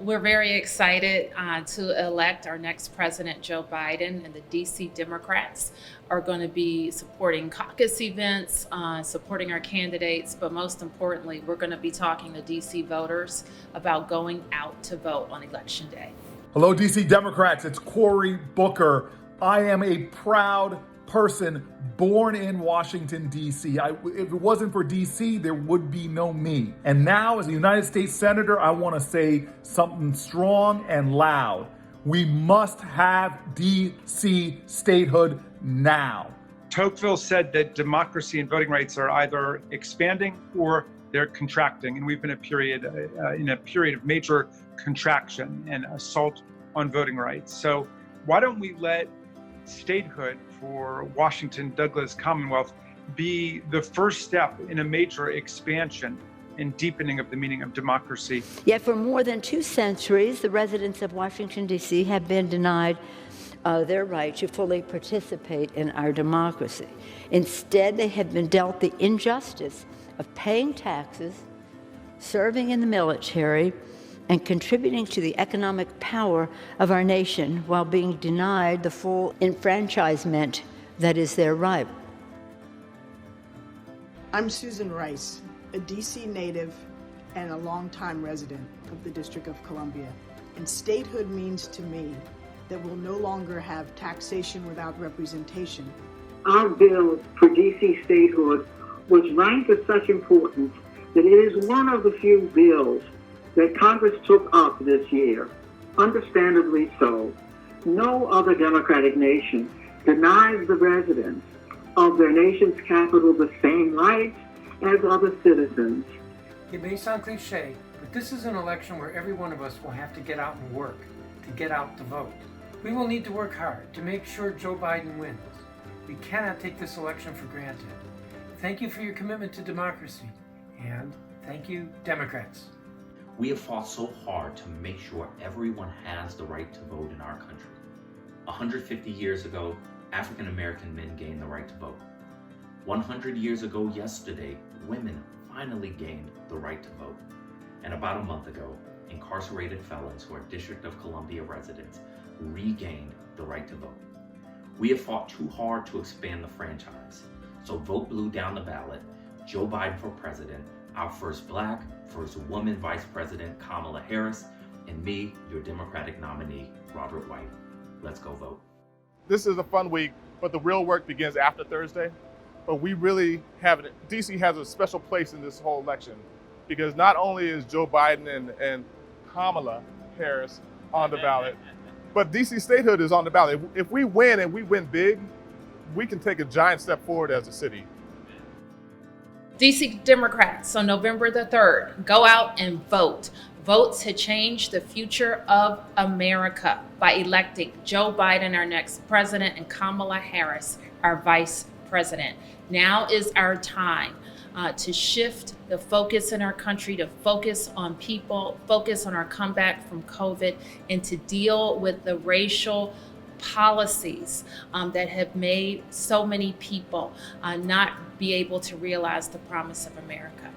We're very excited to elect our next president, Joe Biden, and the DC Democrats are going to be supporting caucus events, supporting our candidates, but most importantly, we're going to be talking to DC voters about going out to vote on Election Day. Hello, DC Democrats. It's Cory Booker. I am a proud person born in Washington, D.C. If it wasn't for D.C., there would be no me. And now, as a United States Senator, I want to say something strong and loud. We must have D.C. statehood now. Tocqueville said that democracy and voting rights are either expanding or they're contracting, and we've been in a period of major contraction and assault on voting rights. So why don't we let statehood for Washington Douglas Commonwealth be the first step in a major expansion and deepening of the meaning of democracy? Yet for more than 2 centuries, the residents of Washington, D.C. have been denied their right to fully participate in our democracy. Instead, they have been dealt the injustice of paying taxes, serving in the military, and contributing to the economic power of our nation while being denied the full enfranchisement that is their right. I'm Susan Rice, a DC native and a longtime resident of the District of Columbia. And statehood means to me that we'll no longer have taxation without representation. Our bill for DC statehood was ranked as such importance that it is one of the few bills that Congress took up this year, understandably so. No other democratic nation denies the residents of their nation's capital the same rights as other citizens. It may sound cliche, but this is an election where every one of us will have to get out and work, to get out to vote. We will need to work hard to make sure Joe Biden wins. We cannot take this election for granted. Thank you for your commitment to democracy, and thank you, Democrats. We have fought so hard to make sure everyone has the right to vote in our country. 150 years ago, African American men gained the right to vote. 100 years ago yesterday, women finally gained the right to vote. And about a month ago, incarcerated felons who are District of Columbia residents regained the right to vote. We have fought too hard to expand the franchise. So vote blue down the ballot, Joe Biden for president, our first Black, first woman Vice President Kamala Harris, and me, your Democratic nominee, Robert White. Let's go vote. This is a fun week, but the real work begins after Thursday. But we really have it. DC has a special place in this whole election because not only is Joe Biden and Kamala Harris on the ballot, but DC statehood is on the ballot. If we win and we win big, we can take a giant step forward as a city. DC Democrats, on November the 3rd, go out and vote. Vote to change the future of America by electing Joe Biden, our next president, and Kamala Harris, our vice president. Now is our time to shift the focus in our country, to focus on people, focus on our comeback from COVID, and to deal with the racial policies that have made so many people not be able to realize the promise of America.